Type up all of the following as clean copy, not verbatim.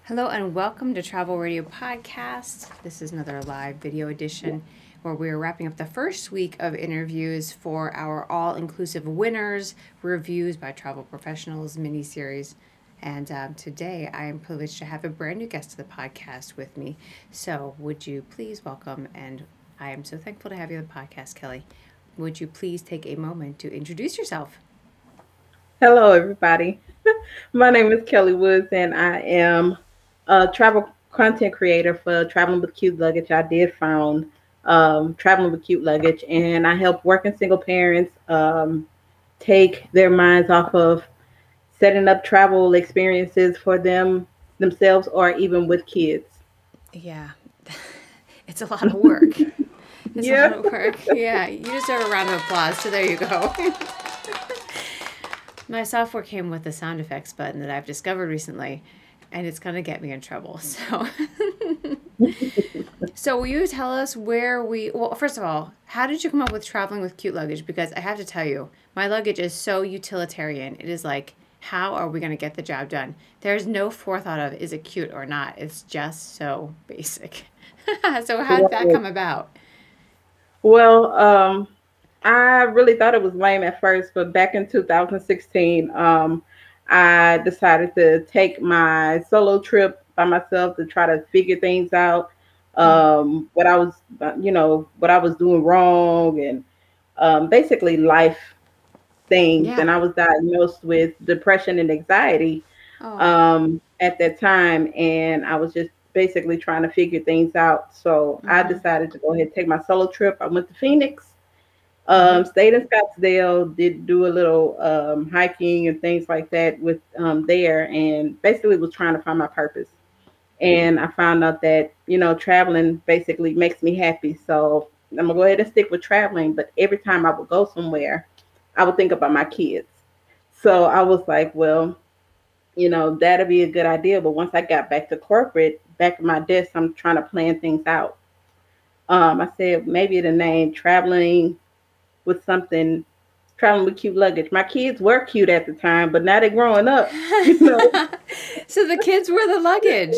Hello and welcome to Travel Radio Podcast. This is another live video edition where we're wrapping up the first week of interviews for our all-inclusive winners, reviews by travel professionals mini-series. And today I am privileged to have a brand new guest to the podcast with me. So would you please welcome, and I am so thankful to have you on the podcast, Kelley. Would you please take a moment to introduce yourself? Hello, everybody. My name is Kelley Woods, and I am a travel content creator for Traveling with Cute Luggage. I did found Traveling with Cute Luggage, and I help working single parents take their minds off of setting up travel experiences for themselves, or even with kids. Yeah, it's a lot of work. It's a Yeah. lot of work. Yeah, you deserve a round of applause. So there you go. My software came with a sound effects button that I've discovered recently, and it's going to get me in trouble. So will you tell us well, first of all, how did you come up with traveling with cute luggage? Because I have to tell you, my luggage is so utilitarian. It is like, how are we going to get the job done? There's no forethought of, is it cute or not? It's just so basic. So how did that come about? Well, I really thought it was lame at first, but back in 2016, I decided to take my solo trip by myself to try to figure things out. What I was, what I was doing wrong, and basically life things. Yeah. And I was diagnosed with depression and anxiety Oh. at that time, and I was just basically trying to figure things out. So I Mm-hmm. decided to go ahead and take my solo trip. I went to Phoenix, Mm-hmm. stayed in Scottsdale, did do a little hiking and things like that with there, and basically was trying to find my purpose. And I found out that traveling basically makes me happy. So I'm gonna go ahead and stick with traveling. But every time I would go somewhere, I would think about my kids. So I was like, well, that'd be a good idea. But once I got back to corporate, back at my desk, I'm trying to plan things out. I said maybe the name traveling with something, traveling with cute luggage. My kids were cute at the time, but now they're growing up, you know. So the kids were the luggage.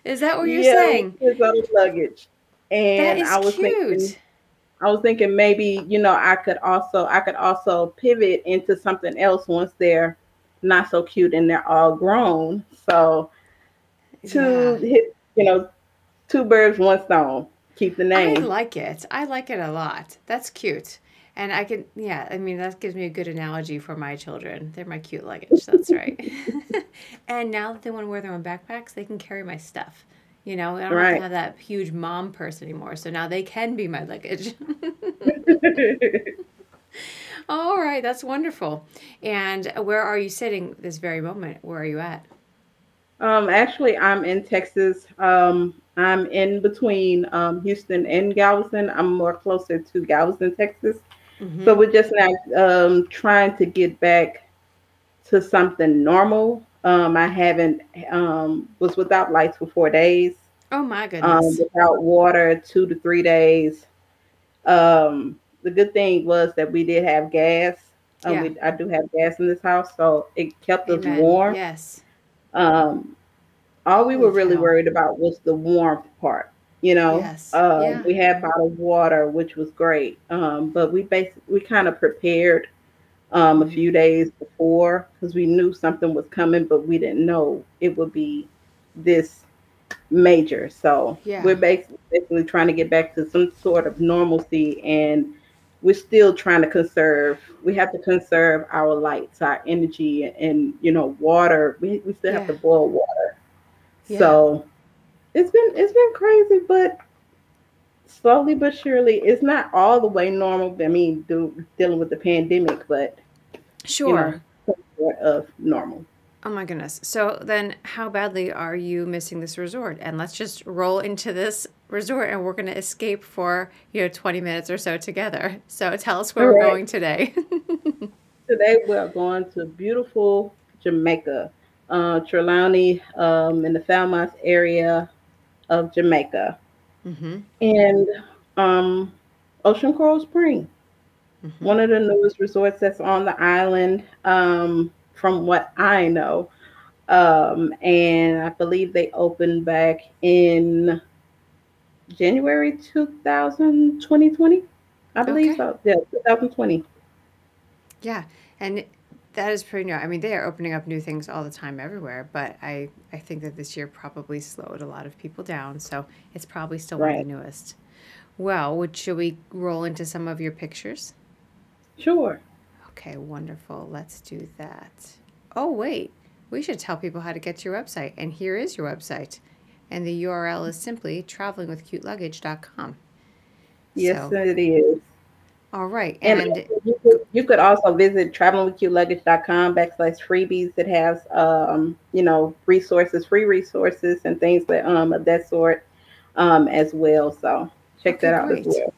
Is that what you're Yeah, saying? kids on luggage. That And is cute. I was thinking maybe, I could also pivot into something else once they're not so cute and they're all grown. So Yeah. to hit, two birds, one stone. Keep the I name. like it. I like it a lot. That's cute. And I can, yeah, I mean, that gives me a good analogy for my children. They're my cute luggage. That's right. And now that they want to wear their own backpacks, they can carry my stuff. I don't have to Right. have that huge mom purse anymore. So now they can be my luggage. All right, that's wonderful. And where are you sitting this very moment? Where are you at? Actually, I'm in Texas. I'm in between Houston and Galveston. I'm more closer to Galveston, Texas. So Mm-hmm. we're just now trying to get back to something normal. I haven't was without lights for 4 days, Oh my goodness. without water 2 to 3 days. The good thing was that we did have gas. Yeah. I do have gas in this house, so it kept us Amen. warm. Yes. Um, all we Holy were really cow. worried about was the warmth part. Yes. Yeah. We had bottled water, which was great. But we kind of prepared a Mm-hmm. few days before because we knew something was coming, but we didn't know it would be this major. So we're Yeah. basically trying to get back to some sort of normalcy, and we're still trying to conserve. We have to conserve our lights, our energy, and water. We still have Yeah. to boil water. Yeah. So it's been crazy, but slowly but surely, it's not all the way normal. I mean, dealing with the pandemic, but you Sure. know, some sort of normal. Oh my goodness. So then, how badly are you missing this resort? And let's just roll into this resort and we're going to escape for, 20 minutes or so together. So tell us All where we're right. going today. Today we are going to beautiful Jamaica, Trelawney, in the Falmouth area of Jamaica, Mm-hmm. and um, Ocean Coral Spring, Mm-hmm. one of the newest resorts that's on the island. From what I know, And I believe they opened back in January 2020. I believe Okay. so. Yeah, 2020. Yeah. And that is pretty new. I mean, they are opening up new things all the time everywhere, but I think that this year probably slowed a lot of people down. So it's probably still one of the Right. newest. Well, should we roll into some of your pictures? Sure. Okay, wonderful. Let's do that. Oh, wait. We should tell people how to get to your website. And here is your website. And the URL is simply travelingwithcuteluggage.com. Yes, So, it is. all right. And And you could also visit travelingwithcuteluggage.com/freebies. It has, resources, free resources and things that, of that sort, as well. So check okay, that out as great. well.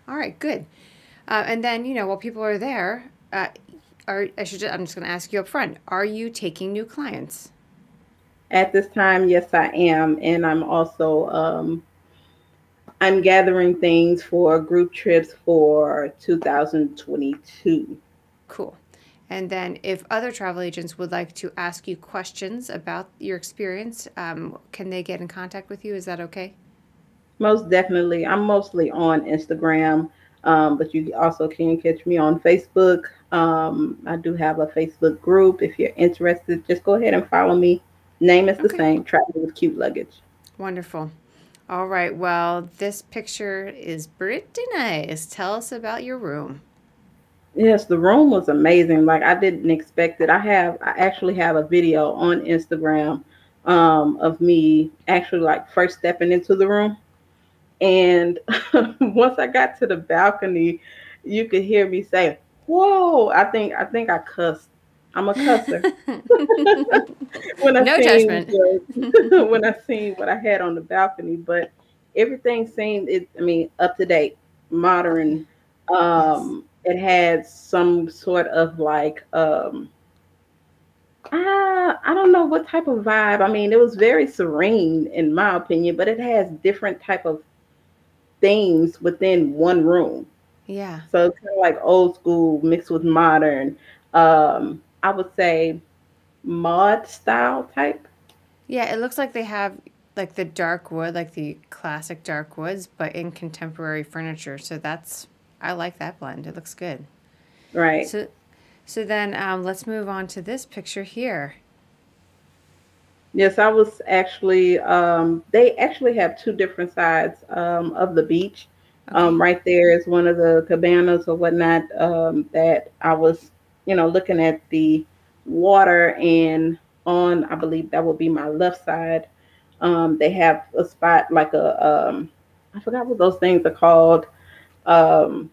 All right, good. And then, while people are there, I'm just going to ask you up front, are you taking new clients? At this time, yes, I am. And I'm also, I'm gathering things for group trips for 2022. Cool. And then, if other travel agents would like to ask you questions about your experience, can they get in contact with you? Is that okay? Most definitely. I'm mostly on Instagram, but you also can catch me on Facebook. I do have a Facebook group. If you're interested, just go ahead and follow me. Name is the Okay. same, Traveling with Cute Luggage. Wonderful. All right. Well, this picture is pretty nice. Tell us about your room. Yes, the room was amazing. Like I didn't expect it. I actually have a video on Instagram, of me actually like first stepping into the room. And once I got to the balcony, you could hear me say, "Whoa!" I think I cussed. I'm a cusser. When I No seen judgment. when I seen what I had on the balcony, but everything seemed I mean, up to date, modern. Yes. It had some sort of like, I don't know what type of vibe. I mean, it was very serene in my opinion, but it has different type of things within one room. Yeah. So it's kind of like old school mixed with modern. I would say mod style type. Yeah, it looks like they have like the dark wood, like the classic dark woods, but in contemporary furniture. So I like that blend. It looks good. Right. So, so then let's move on to this picture here. Yes, I was actually, they actually have two different sides, of the beach. Okay. Right there is one of the cabanas or whatnot, that I was, looking at the water, and on, I believe that would be my left side. They have a spot like I forgot what those things are called. Um,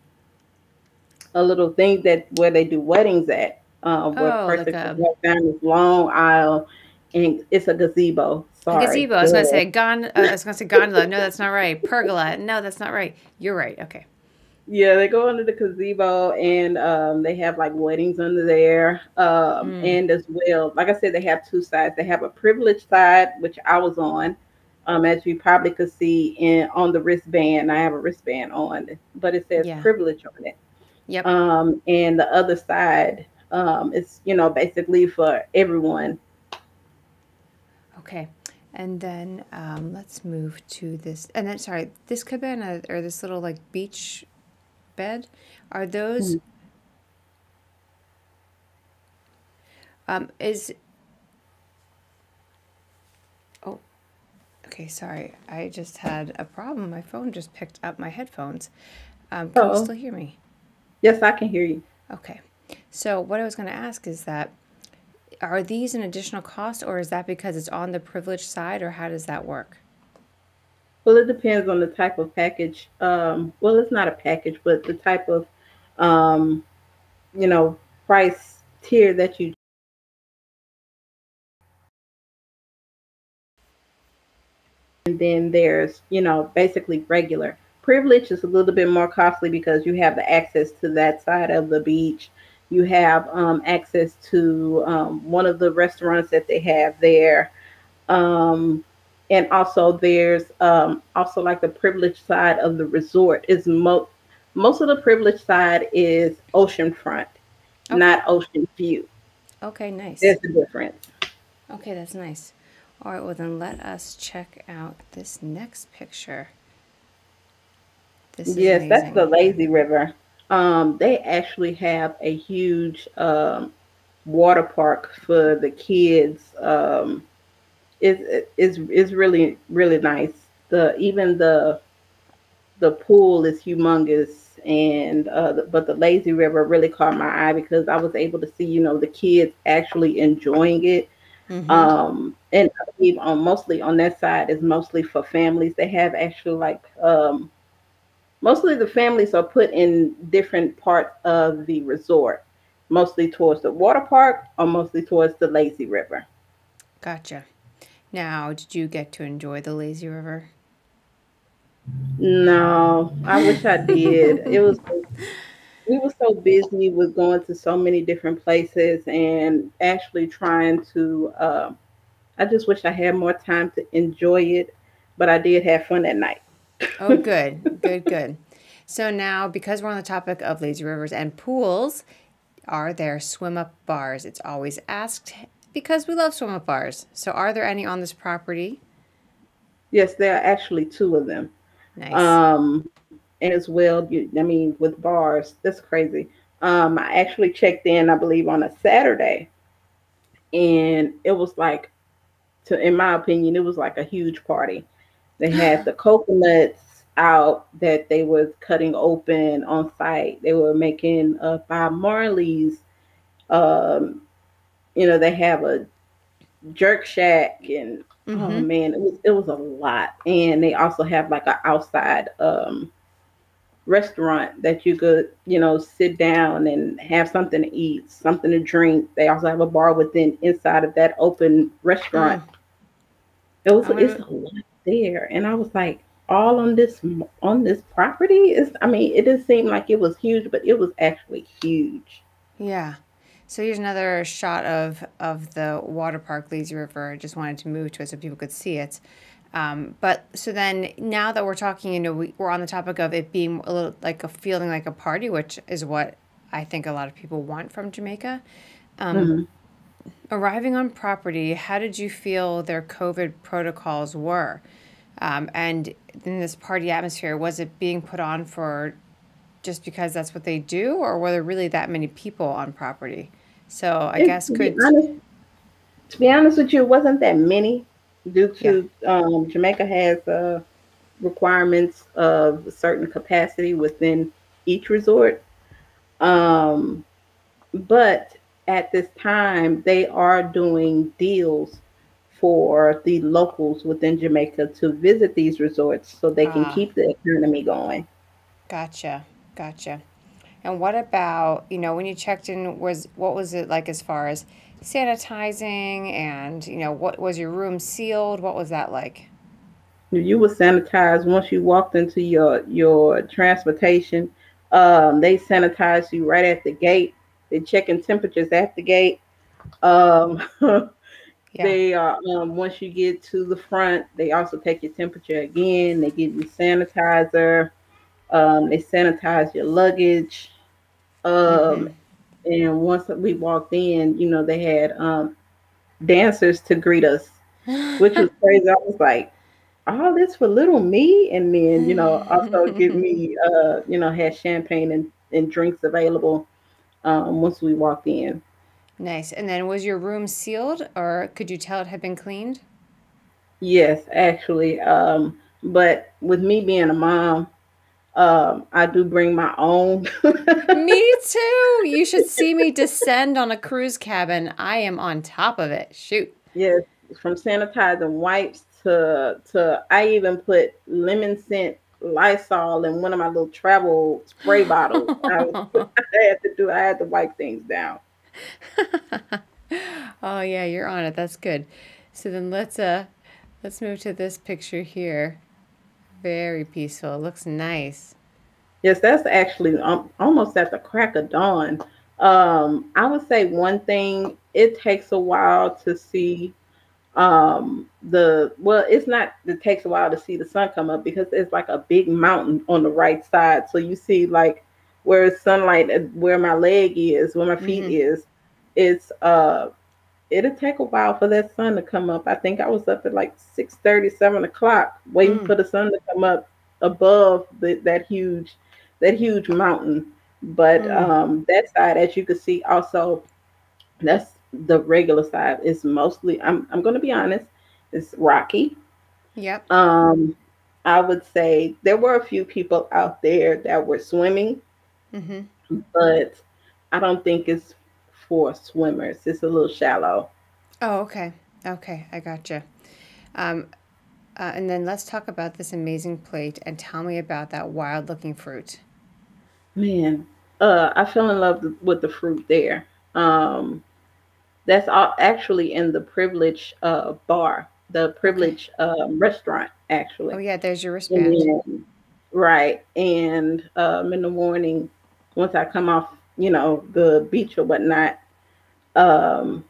a little thing that where they do weddings at, where a Oh, like person can walk down this long aisle, and it's a gazebo. a Sorry, gazebo. I was gonna duh. say I was gonna say gondola. No, that's not right. Pergola. No, that's not right. You're right. Okay. Yeah, they go under the gazebo, and they have like weddings under there. Mm, And as well, like I said, they have two sides. They have a privileged side, which I was on, as you probably could see in on the wristband. I have a wristband on, but it says yeah. privilege on it. Yep. And the other side, is basically for everyone. Okay. And then let's move to this. And then, sorry, this cabana or this little like beach bed, are those, is, oh, okay, sorry. I just had a problem. My phone just picked up my headphones. Can you Oh, still hear me? yes, I can hear you. Okay. So, what I was going to ask is that are these an additional cost or is that because it's on the privileged side or how does that work? Well, it depends on the type of package. Well, it's not a package, but the type of, um, you know, price tier that you. And then there's, basically regular. Privilege is a little bit more costly because you have the access to that side of the beach. You have, access to, one of the restaurants that they have there. Um, and also there's, also like the privileged side of the resort is most of the privileged side is oceanfront, Okay. not ocean view. Okay, nice. There's the difference. Okay, that's nice. All right, well then let us check out this next picture. This is Yes, that's the amazing. lazy river. They actually have a huge water park for the kids. It's really nice. The even the pool is humongous, and but the lazy river really caught my eye because I was able to see, the kids actually enjoying it. Mm-hmm. And I believe on mostly on that side is mostly for families. They have actually like mostly the families are put in different parts of the resort, mostly towards the water park or mostly towards the lazy river. Gotcha. Now, did you get to enjoy the lazy river? No, I wish I did. It was We were so busy with going to so many different places and actually trying to. I just wish I had more time to enjoy it, but I did have fun at night. Oh, good, good, good. So now, because we're on the topic of lazy rivers and pools, are there swim up bars? It's always asked because we love swim up bars. So, are there any on this property? Yes, there are actually two of them. Nice. And as well, I mean, with bars, that's crazy. I actually checked in, I believe, on a Saturday, and it was like, in my opinion, it was like a huge party. They had the coconuts out that they were cutting open on site. They were making Bob Marley's. Um, they have a jerk shack, and oh Mm-hmm. man, it was a lot. And they also have like an outside restaurant that you could, sit down and have something to eat, something to drink. They also have a bar within inside of that open restaurant. Mm. I'm It's gonna. a lot there, and I was like, all on this property is. I mean, it didn't seem like it was huge, but it was actually huge. Yeah. So here's another shot of the water park lazy river. I just wanted to move to it so people could see it. But so then now that we're talking, we're on the topic of it being a little like a feeling like a party, which is what I think a lot of people want from Jamaica. Mhm. Arriving on property, how did you feel their COVID protocols were? And in this party atmosphere, was it being put on for just because that's what they do, or were there really that many people on property? So I It, guess to be could, honest, to be honest with you, it wasn't that many due yeah. to Jamaica has requirements of a certain capacity within each resort. Um, but at this time, they are doing deals for the locals within Jamaica to visit these resorts so they can Ah, keep the economy going. gotcha, gotcha. And what about, when you checked in, what was it like as far as sanitizing and, what was your room sealed? What was that like? You were sanitized once you walked into your transportation. They sanitized you right at the gate. They checking temperatures at the gate. Um, Yeah. they are once you get to the front, they also take your temperature again. They give you sanitizer. They sanitize your luggage. Um, Mm-hmm. and once we walked in, they had dancers to greet us, which was crazy. I was like, all this for little me, and then also give me had champagne and drinks available once we walked in. Nice. And then was your room sealed or could you tell it had been cleaned? Yes, actually, but with me being a mom, I do bring my own. Me too. You should see me descend on a cruise cabin. I am on top of it. Shoot. Yes, from sanitizing wipes to I even put lemon scent Lysol in one of my little travel spray bottles. I had to wipe things down. Oh yeah, you're on it. That's good. So then let's move to this picture here. Very peaceful. It looks nice. Yes, that's actually almost at the crack of dawn. I would say one thing, it takes a while to see it's not, it takes a while to see the sun come up because it's like a big mountain on the right side. So you see like where it's sunlight, where my leg is, where my feet Mm-hmm. is, it's it'll take a while for that sun to come up. I think I was up at like 6:30, 7 o'clock, waiting Mm, for the sun to come up above that huge mountain. But mm. that side, as you can see, also that's the regular side. It's mostly, I'm going to be honest, it's rocky. Yep. Um, I would say there were a few people out there that were swimming, Mm-hmm. but I don't think it's for swimmers. It's a little shallow. Oh, okay. Okay, I gotcha. Um, and then let's talk about this amazing plate and tell me about that wild looking fruit. Man, I fell in love with the fruit there. Um, that's all actually in the Privilege bar, the Okay. Privilege restaurant, Oh, actually. yeah, there's your wristband. And right, and in the morning, once I come off, the beach or whatnot, um,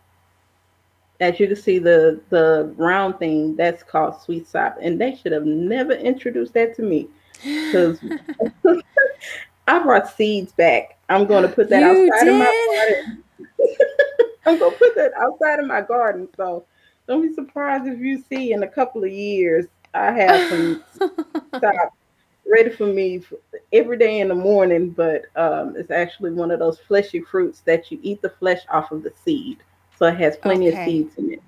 as you can see, the round thing that's called sweet sop, and they should have never introduced that to me because I brought seeds back. I'm going to put that You outside of my did? garden. I'm going to put that outside of my garden. So don't be surprised if you see in a couple of years I have some sop ready for me every day in the morning. But it's actually one of those fleshy fruits that you eat the flesh off of the seed. So it has plenty of Okay. seeds in it.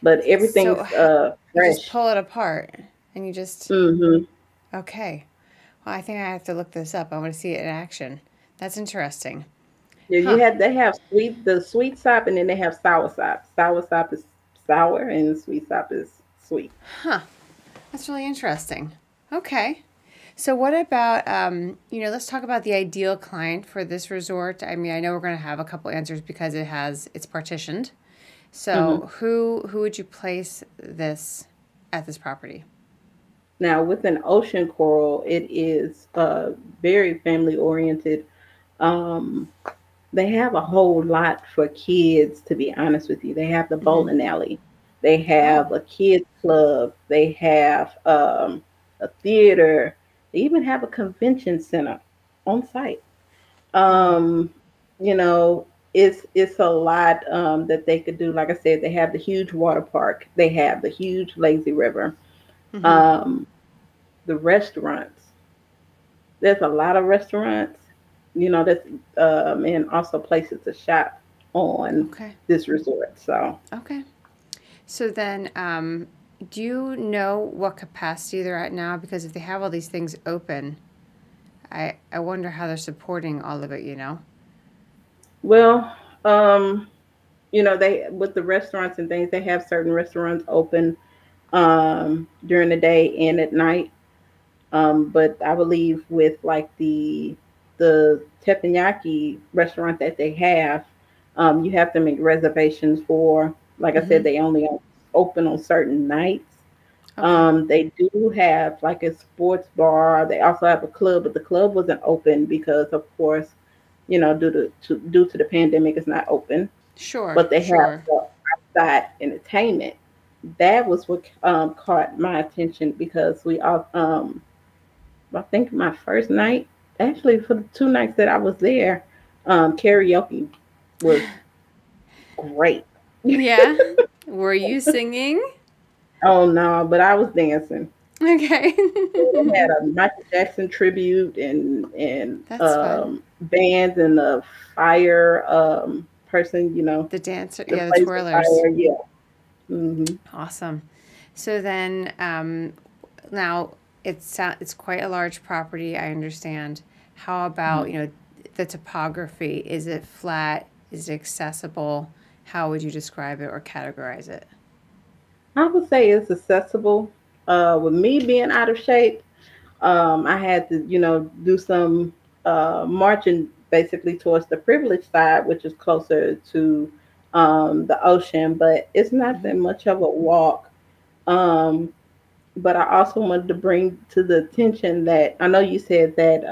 But So everything's you just fresh. pull it apart and you just, Hmm. okay. Well, I think I have to look this up. I want to see it in action. That's interesting. Yeah, Huh. they have the sweet sop, and then they have sour sop. Sour sop is sour, and sweet sop is sweet. Huh. That's really interesting. Okay. So what about let's talk about the ideal client for this resort. I mean, I know we're going to have a couple answers because it's partitioned. Hmm. So who would you place this at this property? Now, with an ocean coral, it is very family oriented. Um, they have a whole lot for kids, to be honest with you. They have the Hmm. bowling alley, they Oh. have a kids club, they have a theater, they even have a convention center on site. Oh. Um, you know, it's a lot that they could do. Like I said, they have the huge water park, they have the huge lazy river, Hmm. um, the restaurants. There's a lot of restaurants, that's and also places to shop on Okay. this resort. So Okay. So then, do you know what capacity they're at now? Because if they have all these things open, I wonder how they're supporting all of it. You know. well, they with the restaurants and things, they have certain restaurants open during the day and at night. But I believe with like the teppanyaki restaurant that they have, you have to make reservations for. Like I Hmm. said, they only open on certain nights. Okay. They do have like a sports bar. They also have a club, but the club wasn't open because, of course, due to the pandemic, it's not open. Sure. But they have Sure. the outside entertainment. That was what caught my attention because I think my first night, actually for the 2 nights that I was there, karaoke was great. Yeah. Were you singing? Oh no, but I was dancing. Okay. They had a Michael Jackson tribute and That's fun. bands and a fire person, The dancer, that yeah, the plays the twirlers. fire. Yeah. Hmm. Awesome. So then, now it's quite a large property. I understand. How about the topography? Is it flat? Is it accessible? How would you describe it or categorize it? I would say it's accessible. With me being out of shape, I had to, do some marching basically towards the privileged side, which is closer to the ocean, but it's not Hmm. that much of a walk. Um, but I also wanted to bring to the attention that I know you said that,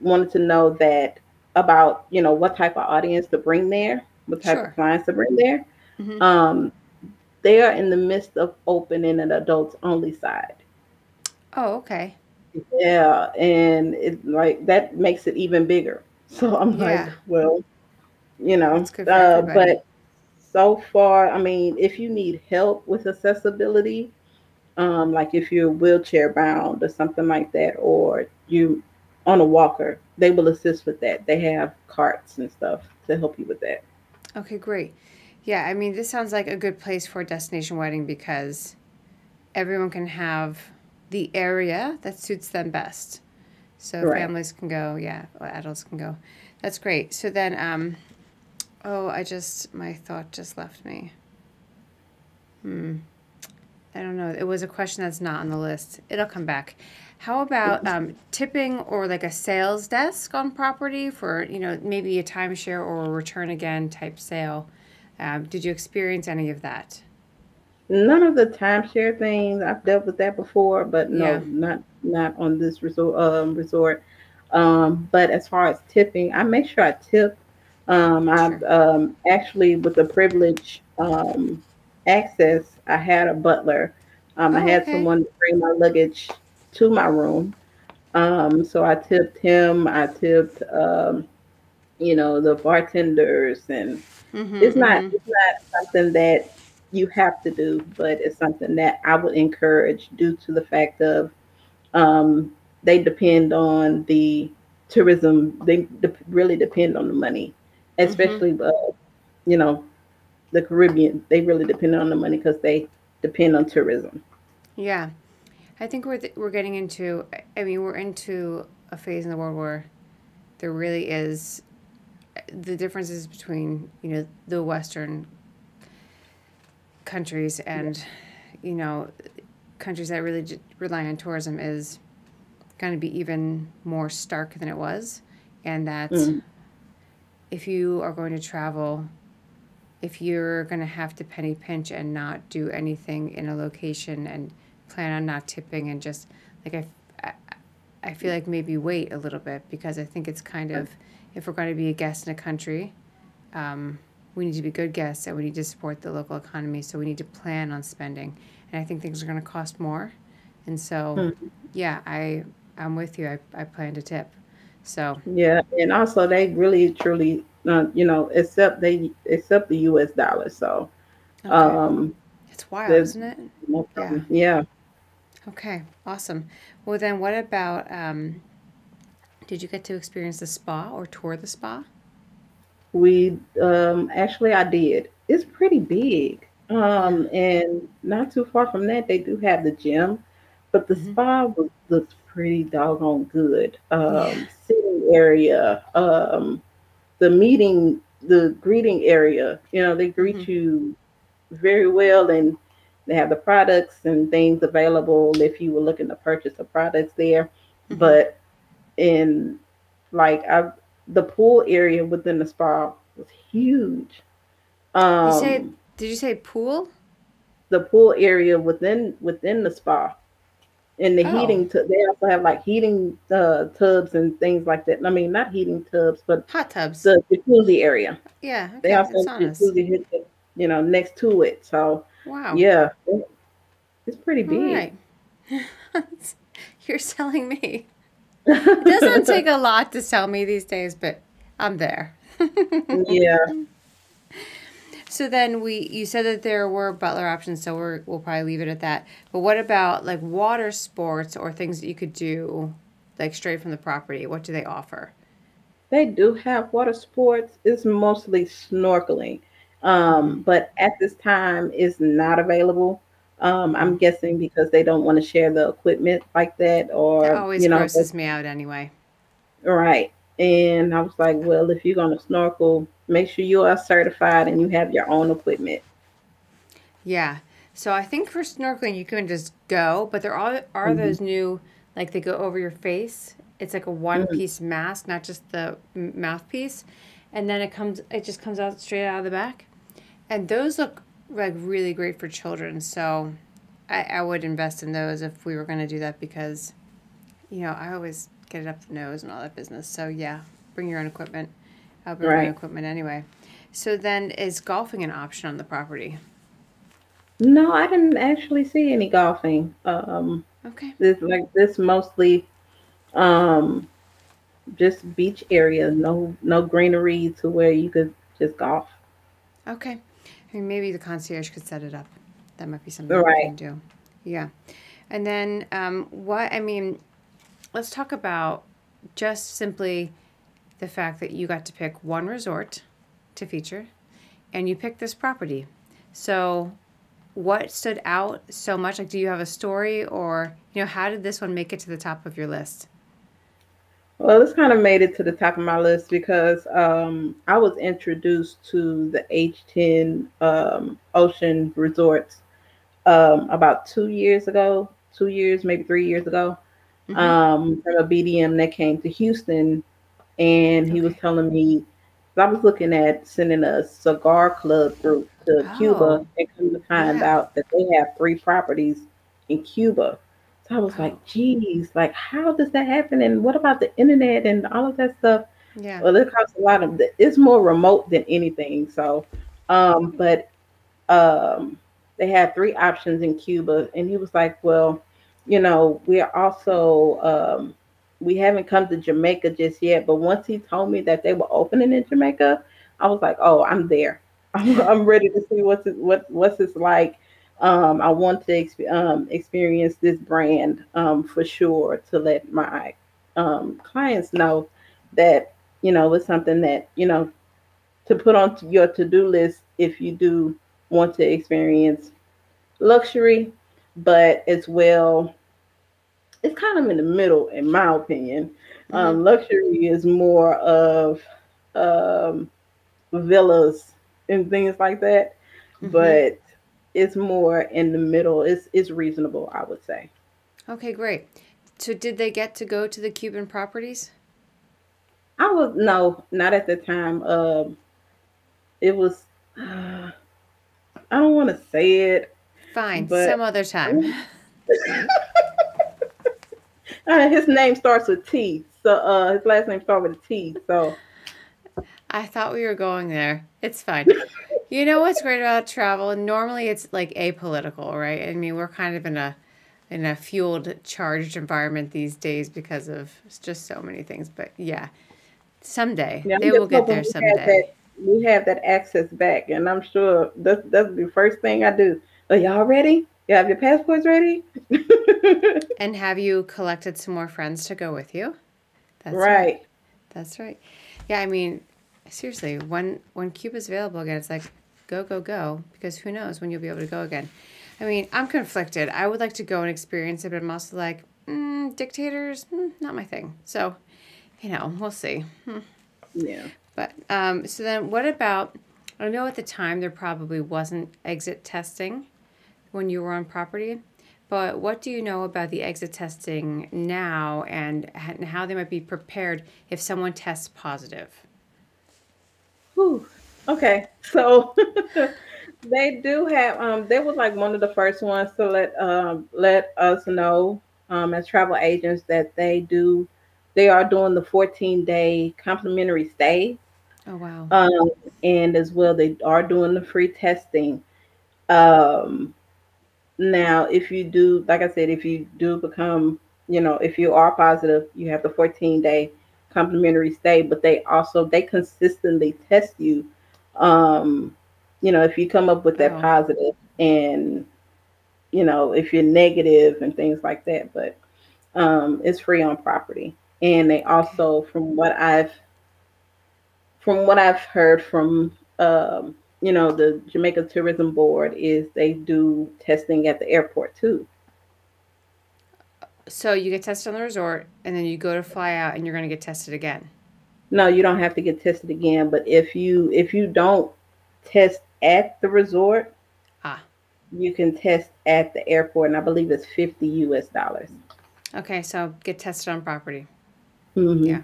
wanted to know that about, what type of audience to bring there, what type of Sure. clients to bring there. Hmm. Um, they are in the midst of opening an adults only side. Oh, okay. Yeah, and it like that makes it even bigger. So I'm like, Yeah, well, that's good for everybody. so far, I mean, if you need help with accessibility, like if you're wheelchair bound or something like that, or you on a walker, they will assist with that. They have carts and stuff to help you with that. Okay, great. Yeah, I mean, this sounds like a good place for a destination wedding because everyone can have the area that suits them best. So Right. families can go, yeah, or adults can go. That's great. So then, oh, my thought just left me. I don't know. It was a question that's not on the list. It'll come back. How about tipping or like a sales desk on property for, maybe a timeshare or a return again type sale? Did you experience any of that? None of the timeshare things. I've dealt with that before, but no, Yeah, not on this resort. But as far as tipping, I make sure I tip. I've sure. actually, with the privilege access, I had a butler. I Oh, had okay. someone to bring my luggage to my room. So I tipped him. I tipped, the bartenders, and Mm-hmm, it's not mm-hmm. it's not something that you have to do, but it's something that I would encourage due to the fact of um, they depend on the tourism. They really depend on the money, Mm-hmm. especially you know the Caribbean. They really depend on the money because they depend on tourism. Yeah. I think we're getting into, I mean, we're into a phase in the world where there really is the differences between, the Western countries and, you know, countries that really rely on tourism is going to be even more stark than it was. And that Mm, if you are going to travel, if you're going to have to penny pinch and not do anything in a location and plan on not tipping and just like I, I feel like maybe wait a little bit because I think it's kind of if we're going to be a guest in a country, we need to be good guests and we need to support the local economy. So we need to plan on spending, and I think things are going to cost more, and so mm. yeah, I'm with you. I plan to tip. So Yeah, and also they really truly, accept the U.S. dollar. So okay, um, it's wild, there's isn't it? no Yeah. problem. Yeah. Okay. Awesome. Well, then, what about? Did you get to experience the spa or tour the spa? We actually I did. It's pretty big. Yeah. And not too far from that they do have the gym, but the Mm-hmm. spa looks pretty doggone good. Yeah. Sitting area, the greeting area, they Mm-hmm. greet you very well, and they have the products and things available if you were looking to purchase the products there. Mm-hmm. But in like I the pool area within the spa was huge. You say? Um, Did you say pool? the pool area within the spa and the Oh, they also have like heating tubs and things like that. I mean, not heating tubs, but hot tubs. the jacuzzi area. Yeah. They Okay. also And have the saunas. jacuzzi next to it. So Wow. yeah, it's pretty All big. right. You're selling me. It doesn't take a lot to sell me these days, but I'm there. Yeah, So then you said that there were butler options, so we'll probably leave it at that. But what about like water sports or things that you could do like straight from the property? What do they offer? they do have water sports. It's mostly snorkeling, Mm-hmm. but at this time, it's not available. Mm-hmm. I'm guessing because they don't want to share the equipment like that, That or always grosses me out anyway. right. And I was like, well, if you're gonna snorkel, make sure you are certified and you have your own equipment. Yeah. So I think for snorkeling you can just go, but there are Hmm. those new like they go over your face. It's like a one Hmm. piece mask, not just the mouthpiece, and then it just comes out straight out of the back. And those look like really great for children. So I would invest in those if we were going to do that because I always get it up the nose and all that business. So yeah, bring your own equipment. I'll bring my own Right. equipment anyway. So then is golfing an option on the property? No, I didn't actually see any golfing. Okay. This mostly um just beach area, no greenery to where you could just golf. Okay. I mean, maybe the concierge could set it up. That might be something you Right. can do. Yeah. And then I mean, let's talk about just simply the fact that you got to pick one resort to feature and you picked this property. So what stood out so much? Like, do you have a story or, how did this one make it to the top of your list? Well, this kind of made it to the top of my list because I was introduced to the H10 Ocean Resorts about 2 years ago, 2 years, maybe 3 years ago, Mm-hmm. from a BDM that came to Houston, and he was Okay. telling me I was looking at sending a cigar club group to Cuba, Oh, and come to find yeah. out that they have 3 properties in Cuba. So I was Oh, like, geez, like how does that happen? And what about the internet and all of that stuff? yeah. Well, it costs a lot of. It's more remote than anything. So, but um, they had 3 options in Cuba, and he was like, "Well, we're also we haven't come to Jamaica just yet, but once he told me that they were opening in Jamaica, I was like, oh, I'm there. I'm ready to see what's this like. I want to experience this brand for sure to let my clients know that it's something that to put on your to-do list if you do want to experience luxury, but as well, it's kind of in the middle, in my opinion. Mm-hmm. Luxury is more of um, villas and things like that, Mm-hmm. but it's more in the middle. It's reasonable, I would say. Okay, great. So did they get to go to the Cuban properties? I was no, not at the time. It was. I don't want to say it, Fine, but some other time. his name starts with T. So his last name starts with a T. So I thought we were going there. It's fine. You know what's great about travel? Normally it's like apolitical, right? I mean, we're kind of in a fueled, charged environment these days because of just so many things. But yeah, someday. yeah, I'm They will just get hoping there someday. we have that access back, and I'm sure that's the first thing I do. Are y'all ready? You have your passports ready? And have you collected some more friends to go with you? That's right. Right. That's right. Yeah, I mean, seriously, when Cuba's available again, it's like go, go, go, because who knows when you'll be able to go again. I mean, I'm conflicted. I would like to go and experience it, but I'm also like, dictators, not my thing. So, we'll see. Yeah. But so then, what about? I know at the time there probably wasn't exit testing when you were on property, but what do you know about the exit testing now and how they might be prepared if someone tests positive? Whew. Okay. So they do have they was like one of the first ones to let us know as travel agents that they are doing the 14-day complimentary stay. Oh, wow. Um, and as well, they are doing the free testing. Um, Now, if you do, like I said, if you do become, if you are positive, you have the 14-day complimentary stay, but they consistently test you. Um, if you come up with that Oh, positive and, if you're negative and things like that, but it's free on property. And they okay. also, from what I've heard from the Jamaica Tourism Board is they do testing at the airport too. So you get tested on the resort, and then you go to fly out, and you're going to get tested again. No, you don't have to get tested again, but if you don't test at the resort, Ah, you can test at the airport, and I believe it's $50. okay. So get tested on property. Hmm. Yeah.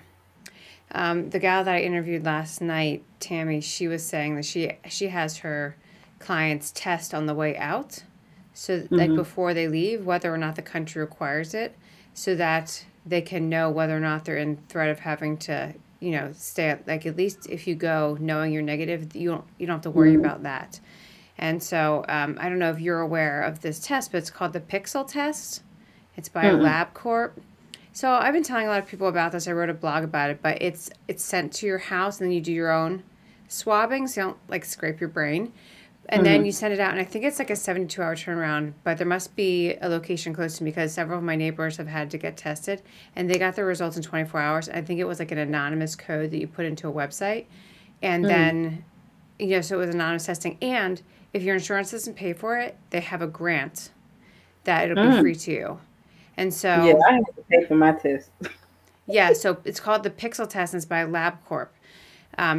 The gal that I interviewed last night, Tammy, she was saying that she has her clients test on the way out, so like Hmm. before they leave, whether or not the country requires it, so that they can know whether or not they're in threat of having to, stay. Like at least if you go knowing you're negative, you don't have to worry Hmm. about that. And so I don't know if you're aware of this test, but it's called the Pixel test. It's by Hmm. LabCorp. So I've been telling a lot of people about this. I wrote a blog about it, but it's sent to your house and then you do your own swabbing, so you don't like scrape your brain. And then you send it out, and I think it's like a 72-hour turnaround, but there must be a location close to me because several of my neighbors have had to get tested, and they got their results in 24 hours. I think it was like an anonymous code that you put into a website, and then, so it was anonymous testing. And if your insurance doesn't pay for it, they have a grant that it'll be free to you. And Yeah, so, I have to pay for my test. yeah, so it's called the Pixel Test, and it's by LabCorp.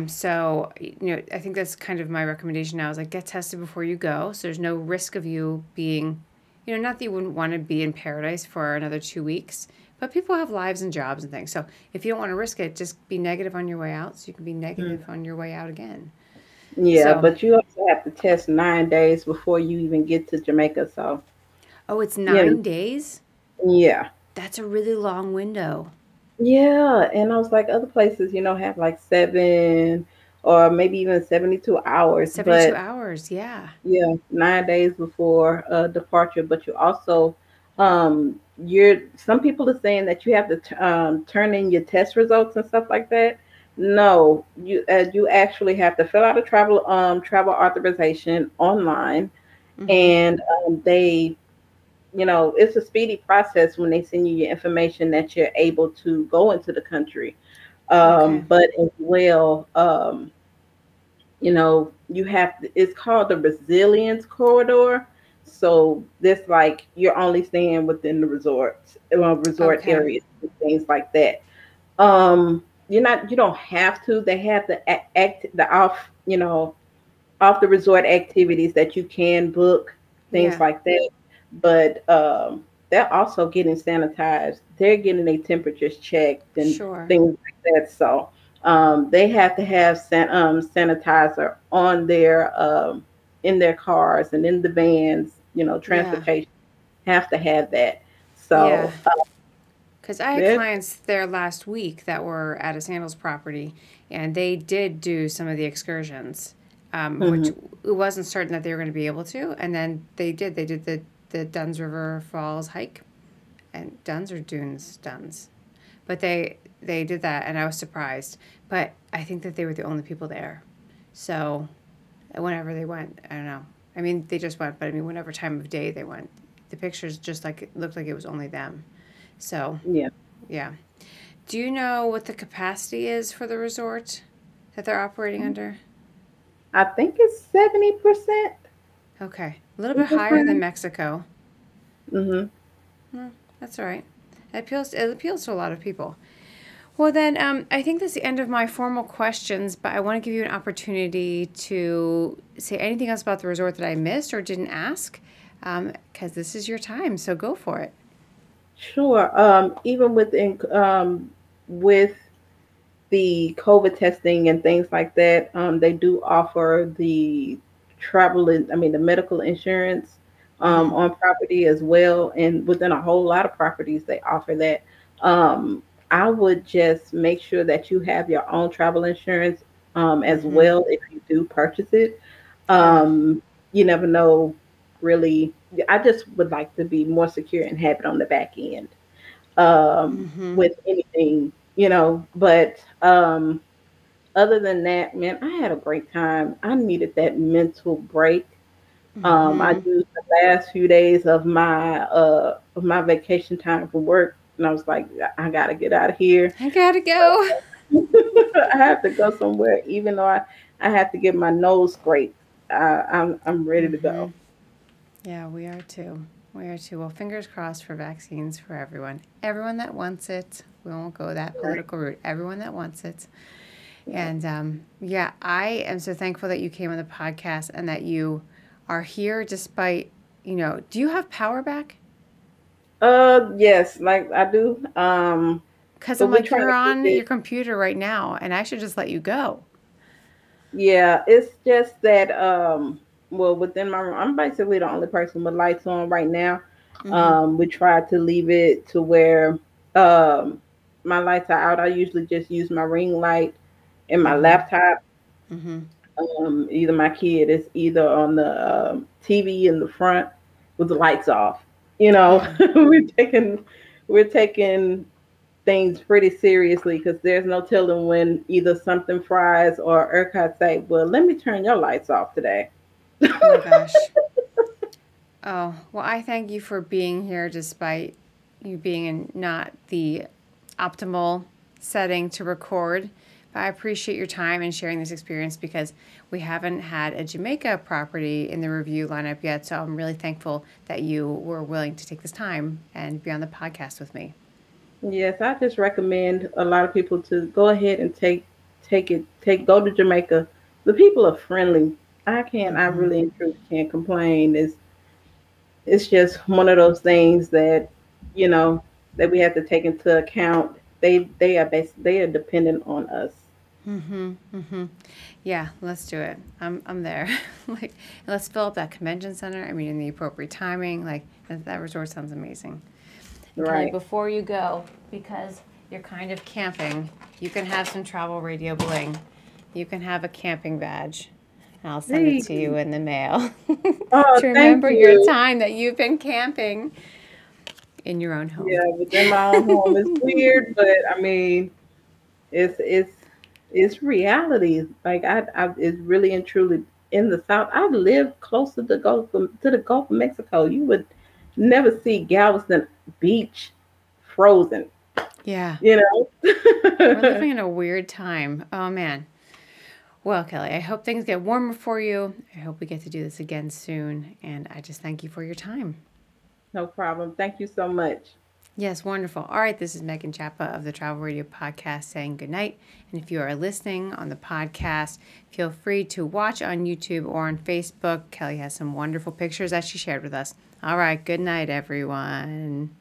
So, I think that's kind of my recommendation now is like get tested before you go. So there's no risk of you being, not that you wouldn't want to be in paradise for another 2 weeks, but people have lives and jobs and things. So if you don't want to risk it, just be negative on your way out so you can be negative on your way out again. Yeah, So, but you also have to test 9 days before you even get to Jamaica. So, oh, it's yeah, 9 days? yeah. That's a really long window. Yeah, and I was like, other places, have like 7 or maybe even 72 hours, 72 but hours, yeah. yeah, 9 days before departure. But you also, some people are saying that you have to turn in your test results and stuff like that. No, you actually have to fill out a travel authorization online, Mm-hmm. and they it's a speedy process when they send you your information that you're able to go into the country. Okay. But as well, you have it's called the resilience corridor. So this like you're only staying within the resort Okay. areas and things like that. You don't have to. They have the act the off the resort activities that you can book, things Yeah. like that. But they're also getting sanitized. They're getting their temperatures checked and Sure. things like that. So they have to have sanitizer on their in their cars and in the vans. Yeah. Transportation have to have that. Yeah. So Because I had there's clients there last week that were at a sandals property, and they did do some of the excursions, which mhm. it wasn't certain that they were going to be able to. And then they did. They did the Duns River Falls hike, and Duns or Dunes Duns, but they did that, and I was surprised. But I think that they were the only people there, so whenever they went, I don't know. I mean, they just went, but I mean, whatever time of day they went, the pictures just like it looked like it was only them. So. Yeah. Yeah. Do you know what the capacity is for the resort that they're operating under? I think it's 70%. Okay. A little bit higher than Mexico. Mm-hmm. Hmm, that's all right. It appeals to a lot of people. Well, then, I think that's the end of my formal questions, but I want to give you an opportunity to say anything else about the resort that I missed or didn't ask, because this is your time, so go for it. Sure. Even with the COVID testing and things like that, they do offer the the medical insurance Mm-hmm. on property as well. And within a whole lot of properties, they offer that. I would just make sure that you have your own travel insurance as Mm-hmm. well if you do purchase it. Yeah. You never know, really. I just would like to be more secure and have it on the back end Mm-hmm. with anything, But other than that, man, I had a great time. I needed that mental break. I Mm-hmm. used the last few days of my vacation time from work, and I was like, I gotta get out of here. I gotta go. I have to go somewhere, even though I have to get my nose scraped. I'm ready to Mm-hmm. go. Yeah, we are too. We are too. Well, fingers crossed for vaccines for everyone. Everyone that wants it. We won't go that Right. political route. Everyone that wants it. Yeah. And yeah, I am so thankful that you came on the podcast and that you are here despite, do you have power back? Yes, like I do. Because But I'm we're like, trying you're to keep on your it. computer right now and I should just let you go. Yeah, it's just that well within my room, I'm basically the only person with lights on right now. Mm-hmm. We try to leave it to where um my lights are out. I usually just use my ring light and my Mm-hmm. laptop. Mm-hmm. Either my kid is either on the TV in the front with the lights off. Yeah. We're taking things pretty seriously because there's no telling when either something fries or ERCOT say, well, let me turn your lights off today. Oh my gosh. Oh, well, I thank you for being here despite you being in not the optimal setting to record. But I appreciate your time and sharing this experience because we haven't had a Jamaica property in the review lineup yet. So I'm really thankful that you were willing to take this time and be on the podcast with me. Yes, I just recommend a lot of people to go ahead and go to Jamaica. The people are friendly. I Mm-hmm. really and truly can't complain. It's just one of those things that, you know, that we have to take into account. They are dependent on us. Mm-hmm. Mm-hmm. Yeah, let's do it. I'm there. Like, let's fill up that convention center. I mean, in the appropriate timing. Like, that resort sounds amazing. And Kelley, Right. before you go, because you're kind of camping, you can have some travel radio bling. You can have a camping badge. I'll send it Hey. to you in the mail Oh, to thank remember your you. time that you've been camping in your own home. Yeah, within my own home is weird, but I mean, it's it's it's reality. Like it's really and truly in the South. I live close to the Gulf of Mexico. You would never see Galveston Beach frozen. Yeah, You we're know. living in a weird time. Oh man. Well, Kelley, I hope things get warmer for you. I hope we get to do this again soon. And I just thank you for your time. No problem. Thank you so much. Yes, wonderful. All right, this is Megan Chapa of the Travel Radio Podcast saying good night. And if you are listening on the podcast, feel free to watch on YouTube or on Facebook. Kelley has some wonderful pictures that she shared with us. All right, good night, everyone.